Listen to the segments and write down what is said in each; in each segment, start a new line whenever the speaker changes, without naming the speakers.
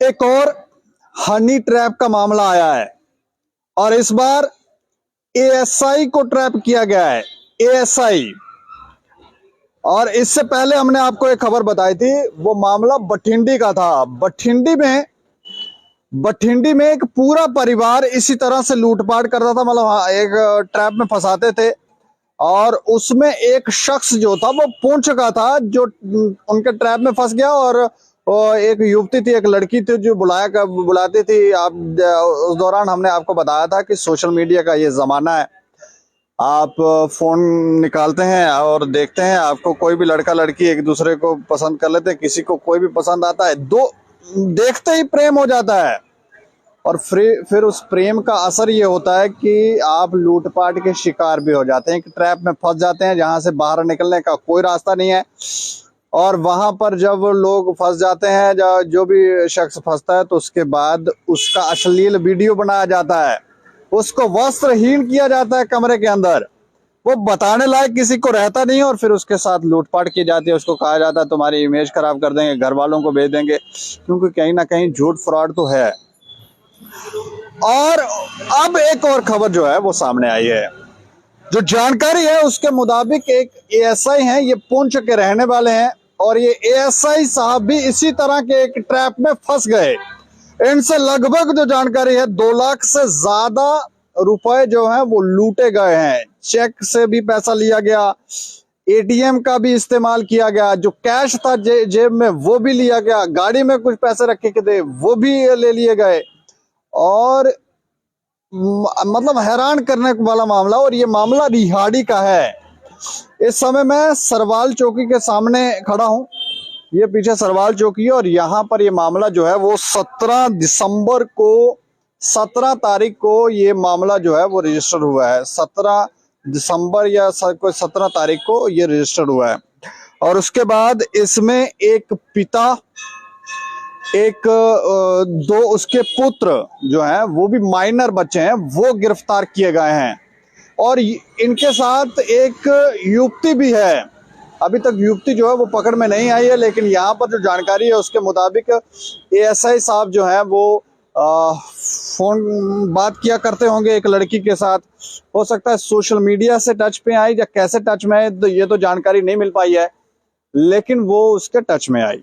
एक और honey trap का मामला आया है और इस बार एएसआई को ट्रैप किया गया है। एएसआई। और इससे पहले हमने आपको एक खबर बताई थी, वो मामला बठिंडी का था। बठिंडी में एक पूरा परिवार इसी तरह से लूटपाट करता था, मतलब एक ट्रैप में फंसाते थे और उसमें एक शख्स जो था वो पूंछ का था, जो उनके ट्रैप में फंस गया। और एक युवती थी, एक लड़की थी जो बुलाती थी। आप उस दौरान हमने आपको बताया था कि सोशल मीडिया का ये जमाना है, आप फोन निकालते हैं और देखते हैं, आपको कोई भी लड़का लड़की एक दूसरे को पसंद कर लेते हैं, किसी को कोई भी पसंद आता है, दो देखते ही प्रेम हो जाता है। और फिर उस प्रेम का असर ये होता है कि आप लूटपाट के शिकार भी हो जाते हैं, एक ट्रैप में फंस जाते हैं जहां से बाहर निकलने का कोई रास्ता नहीं है। और वहां पर जब लोग फंस जाते हैं, जो भी शख्स फंसता है, तो उसके बाद उसका अश्लील वीडियो बनाया जाता है, उसको वस्त्रहीन किया जाता है कमरे के अंदर, वो बताने लायक किसी को रहता नहीं है। और फिर उसके साथ लूटपाट की जाती है, उसको कहा जाता है तुम्हारी इमेज खराब कर देंगे, घर वालों को भेज देंगे, क्योंकि कहीं ना कहीं झूठ फ्रॉड तो है। और अब एक और खबर जो है वो सामने आई है। जो जानकारी है उसके मुताबिक एक एएसआई हैं, ये पुंछ के रहने वाले हैं, और ये एएसआई साहब भी इसी तरह के एक ट्रैप में फंस गए। इनसे लगभग जो जानकारी है 2 लाख से ज्यादा रुपए जो है वो लूटे गए हैं। चेक से भी पैसा लिया गया, एटीएम का भी इस्तेमाल किया गया, जो कैश था जेब में वो भी लिया गया, गाड़ी में कुछ पैसे रखे के थे वो भी ले लिए गए। और मतलब हैरान करने वाला मामला। और ये मामला रिहाड़ी का है। इस समय मैं सरवाल चौकी के सामने खड़ा हूं, ये पीछे सरवाल चौकी है, और यहाँ पर ये मामला जो है वो 17 तारीख को ये मामला जो है वो रजिस्टर हुआ है। 17 दिसंबर या कोई 17 तारीख को ये रजिस्टर हुआ है। और उसके बाद इसमें एक पिता, एक दो उसके पुत्र जो हैं वो भी माइनर बच्चे हैं, वो गिरफ्तार किए गए हैं। और इनके साथ एक युवती भी है। अभी तक युवती जो है वो पकड़ में नहीं आई है, लेकिन यहाँ पर जो जानकारी है उसके मुताबिक एएसआई साहब जो है वो फोन बात किया करते होंगे एक लड़की के साथ। हो सकता है सोशल मीडिया से टच पे आई या कैसे टच में है, तो ये तो जानकारी नहीं मिल पाई है, लेकिन वो उसके टच में आई,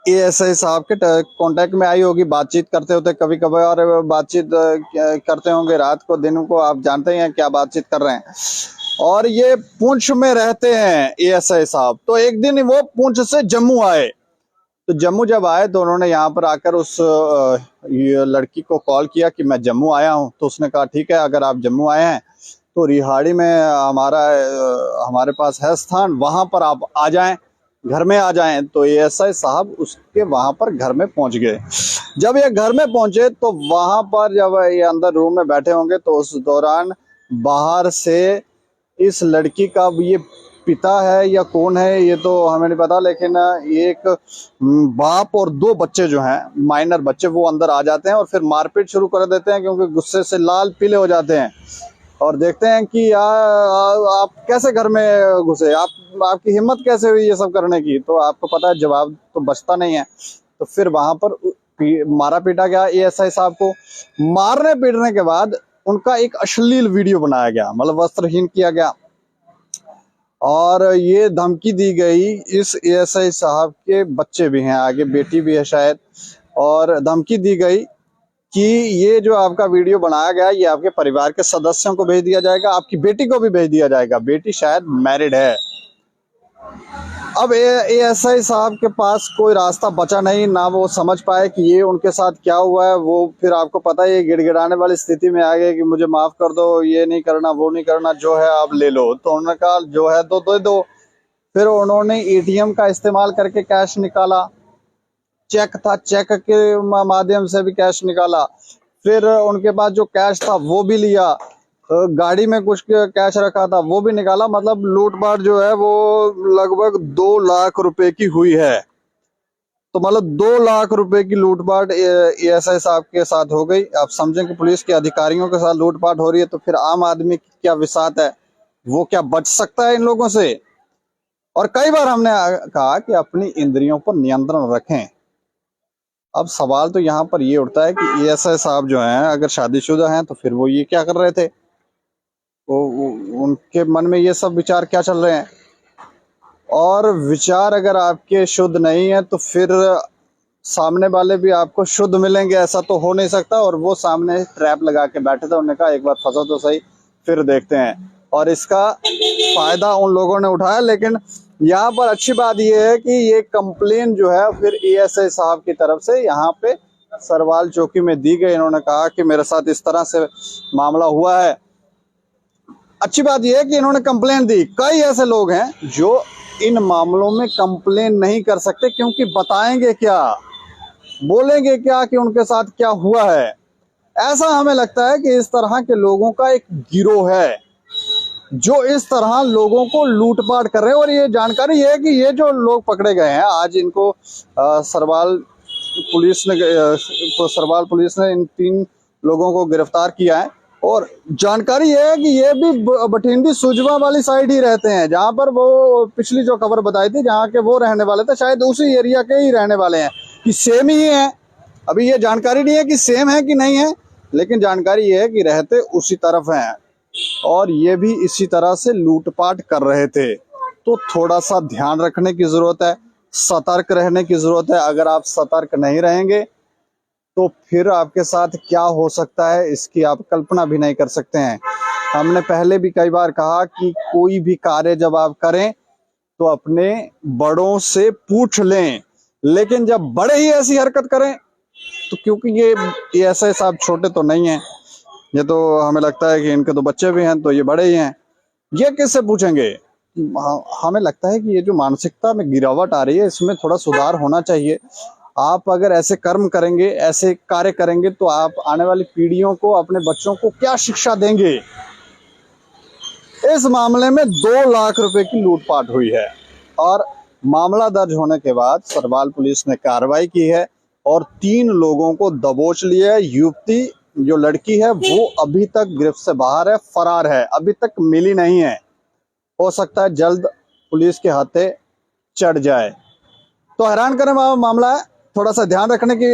एएसआई साहब के कांटेक्ट में आई होगी, बातचीत करते होते कभी कभी, और बातचीत करते होंगे रात को दिन को, आप जानते हैं क्या बातचीत कर रहे हैं। और ये पुंछ में रहते हैं एएसआई साहब। तो एक दिन वो पुंछ से जम्मू आए, तो जम्मू जब आए तो उन्होंने यहाँ पर आकर उस लड़की को कॉल किया कि मैं जम्मू आया हूँ। तो उसने कहा ठीक है, अगर आप जम्मू आए हैं तो रिहाड़ी में हमारे पास है स्थान, वहां पर आप आ जाएं, घर में आ जाएं। तो एएसआई साहब उसके वहां पर घर में पहुंच गए। जब ये घर में पहुंचे तो वहां पर जब ये अंदर रूम में बैठे होंगे, तो उस दौरान बाहर से इस लड़की का ये पिता है या कौन है ये तो हमें नहीं पता, लेकिन एक बाप और 2 बच्चे जो हैं माइनर बच्चे, वो अंदर आ जाते हैं और फिर मारपीट शुरू कर देते हैं, क्योंकि गुस्से से लाल पीले हो जाते हैं। और देखते हैं कि आप कैसे घर में घुसे, आपकी हिम्मत कैसे हुई ये सब करने की। तो आपको पता है जवाब तो बचता नहीं है। तो फिर वहां पर मारा पीटा गया एएसआई साहब को। मारने पीटने के बाद उनका एक अश्लील वीडियो बनाया गया, मतलब वस्त्रहीन किया गया, और ये धमकी दी गई। इस एएसआई साहब के बच्चे भी हैं, आगे बेटी भी है शायद, और धमकी दी गई कि ये जो आपका वीडियो बनाया गया ये आपके परिवार के सदस्यों को भेज दिया जाएगा, आपकी बेटी को भी भेज दिया जाएगा, बेटी शायद मैरिड है। अब एएसआई साहब के पास कोई रास्ता बचा नहीं, ना वो समझ पाए कि ये उनके साथ क्या हुआ है। वो फिर आपको पता है ये गिड़गिड़ाने वाली स्थिति में आ गए कि मुझे माफ कर दो, ये नहीं करना वो नहीं करना, जो है आप ले लो। तो उन्होंने कहा जो है तो दे दो। फिर उन्होंने एटीएम का इस्तेमाल करके कैश निकाला, चेक था, चेक के माध्यम से भी कैश निकाला। फिर उनके पास जो कैश था वो भी लिया, गाड़ी में कुछ कैश रखा था वो भी निकाला। मतलब लूटपाट जो है वो लगभग 2 लाख रुपए की हुई है। तो मतलब 2 लाख रुपए की लूटपाट एएसआई साहब के साथ हो गई। आप समझें कि पुलिस के अधिकारियों के साथ लूटपाट हो रही है, तो फिर आम आदमी की क्या विसात है, वो क्या बच सकता है इन लोगों से। और कई बार हमने कहा कि अपनी इंद्रियों पर नियंत्रण रखें। अब सवाल तो यहाँ पर ये उठता है कि एएसआई साहब जो हैं अगर शादीशुदा हैं तो फिर वो ये क्या कर रहे थे, उनके मन में ये सब विचार क्या चल रहे हैं। और विचार अगर आपके शुद्ध नहीं है तो फिर सामने वाले भी आपको शुद्ध मिलेंगे, ऐसा तो हो नहीं सकता। और वो सामने ट्रैप लगा के बैठे थे, उन्होंने कहा एक बार फंसा तो सही फिर देखते हैं, और इसका फायदा उन लोगों ने उठाया। लेकिन यहाँ पर अच्छी बात यह है कि ये कंप्लेन जो है फिर एएसआई साहब की तरफ से यहाँ पे सरवाल चौकी में दी गई। इन्होंने कहा कि मेरे साथ इस तरह से मामला हुआ है। अच्छी बात यह है कि इन्होंने कंप्लेन दी। कई ऐसे लोग हैं जो इन मामलों में कंप्लेन नहीं कर सकते, क्योंकि बताएंगे क्या, बोलेंगे क्या कि उनके साथ क्या हुआ है। ऐसा हमें लगता है कि इस तरह के लोगों का एक गिरोह है जो इस तरह लोगों को लूटपाट कर रहे हैं। और ये जानकारी है कि ये जो लोग पकड़े गए हैं आज, इनको सरवाल पुलिस ने इन 3 लोगों को गिरफ्तार किया है। और जानकारी है कि ये भी बठिंडी सुजवा वाली साइड ही रहते हैं, जहां पर वो पिछली जो खबर बताई थी जहां के वो रहने वाले थे, शायद उसी एरिया के ही रहने वाले हैं, कि सेम ही है। अभी ये जानकारी नहीं है कि सेम है कि नहीं है, लेकिन जानकारी ये है कि रहते उसी तरफ हैं और ये भी इसी तरह से लूटपाट कर रहे थे। तो थोड़ा सा ध्यान रखने की जरूरत है, सतर्क रहने की जरूरत है। अगर आप सतर्क नहीं रहेंगे तो फिर आपके साथ क्या हो सकता है इसकी आप कल्पना भी नहीं कर सकते हैं। हमने पहले भी कई बार कहा कि कोई भी कार्य जब आप करें तो अपने बड़ों से पूछ लें, लेकिन जब बड़े ही ऐसी हरकत करें तो, क्योंकि ये ऐसे साहब छोटे तो नहीं हैं, ये तो हमें लगता है कि इनके तो बच्चे भी हैं, तो ये बड़े ही हैं, ये किससे पूछेंगे। हमें लगता है कि ये जो मानसिकता में गिरावट आ रही है इसमें थोड़ा सुधार होना चाहिए। आप अगर ऐसे कर्म करेंगे, ऐसे कार्य करेंगे तो आप आने वाली पीढ़ियों को, अपने बच्चों को क्या शिक्षा देंगे। इस मामले में 2 लाख रुपए की लूटपाट हुई है और मामला दर्ज होने के बाद सरवाल पुलिस ने कार्रवाई की है और 3 लोगों को दबोच लिया है। युवती जो लड़की है वो अभी तक गिरफ्त से बाहर है, फरार है, अभी तक मिली नहीं है। हो सकता है जल्द पुलिस के हाथे चढ़ जाए। तो हैरान करने वाला मामला है, थोड़ा सा ध्यान रखने की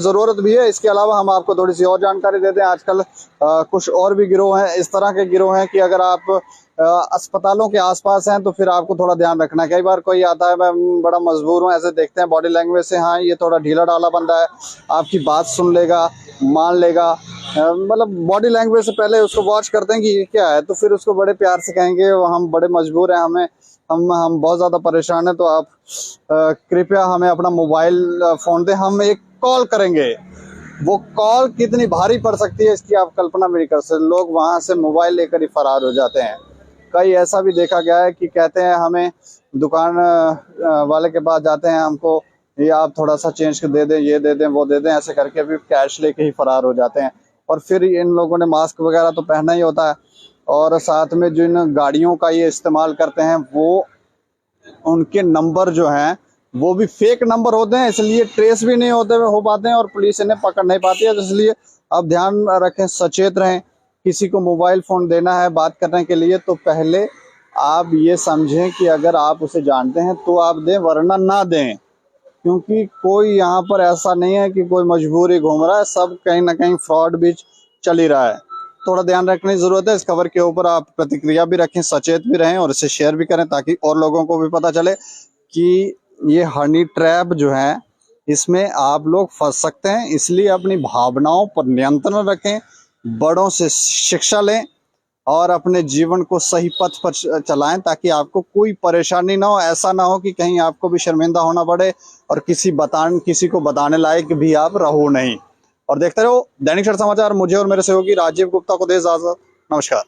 जरूरत भी है। इसके अलावा हम आपको थोड़ी सी और जानकारी देते हैं। आजकल कुछ और भी गिरोह हैं, इस तरह के गिरोह हैं कि अगर आप अस्पतालों के आसपास हैं तो फिर आपको थोड़ा ध्यान रखना है। कई बार कोई आता है, मैं बड़ा मजबूर हूँ, ऐसे देखते हैं बॉडी लैंग्वेज से, हाँ ये थोड़ा ढीला ढाला बंदा है, आपकी बात सुन लेगा, मान लेगा, मतलब बॉडी लैंग्वेज से पहले उसको वॉच करते हैं कि ये क्या है, तो फिर उसको बड़े प्यार से कहेंगे हम बड़े मजबूर हैं, हमें हम बहुत ज़्यादा परेशान हैं, तो आप कृपया हमें अपना मोबाइल फ़ोन दें, हम एक कॉल करेंगे। वो कॉल कितनी भारी पड़ सकती है इसकी आप कल्पना भी नहीं कर सकते। लोग वहाँ से मोबाइल लेकर ही फरार हो जाते हैं। कई ऐसा भी देखा गया है कि कहते हैं हमें, दुकान वाले के पास जाते हैं, हमको ये आप थोड़ा सा चेंज दे दें, ये दे दें, वो दे दें, ऐसे करके भी कैश लेके ही फरार हो जाते हैं। और फिर इन लोगों ने मास्क वगैरह तो पहना ही होता है, और साथ में जिन गाड़ियों का ये इस्तेमाल करते हैं वो, उनके नंबर जो हैं वो भी फेक नंबर होते हैं, इसलिए ट्रेस भी नहीं होते हो पाते हैं और पुलिस इन्हें पकड़ नहीं पाती है। तो इसलिए अब ध्यान रखें, सचेत रहें। किसी को मोबाइल फ़ोन देना है बात करने के लिए तो पहले आप ये समझें कि अगर आप उसे जानते हैं तो आप दें, वरना ना दें, क्योंकि कोई यहाँ पर ऐसा नहीं है कि कोई मजबूरी घूम रहा है, सब कहीं ना कहीं फ्रॉड भी चल ही रहा है। थोड़ा ध्यान रखने की जरूरत है। इस खबर के ऊपर आप प्रतिक्रिया भी रखें, सचेत भी रहें और इसे शेयर भी करें, ताकि और लोगों को भी पता चले कि ये हनी ट्रैप जो है इसमें आप लोग फंस सकते हैं। इसलिए अपनी भावनाओं पर नियंत्रण रखें, बड़ों से शिक्षा लें और अपने जीवन को सही पथ पर चलाएं, ताकि आपको कोई परेशानी ना हो। ऐसा ना हो कि कहीं आपको भी शर्मिंदा होना पड़े और किसी को बताने लायक भी आप रहो नहीं। और देखते रहो दैनिक क्षण समाचार। मुझे और मेरे सहयोगी राजीव गुप्ता को दे इजाजत। नमस्कार।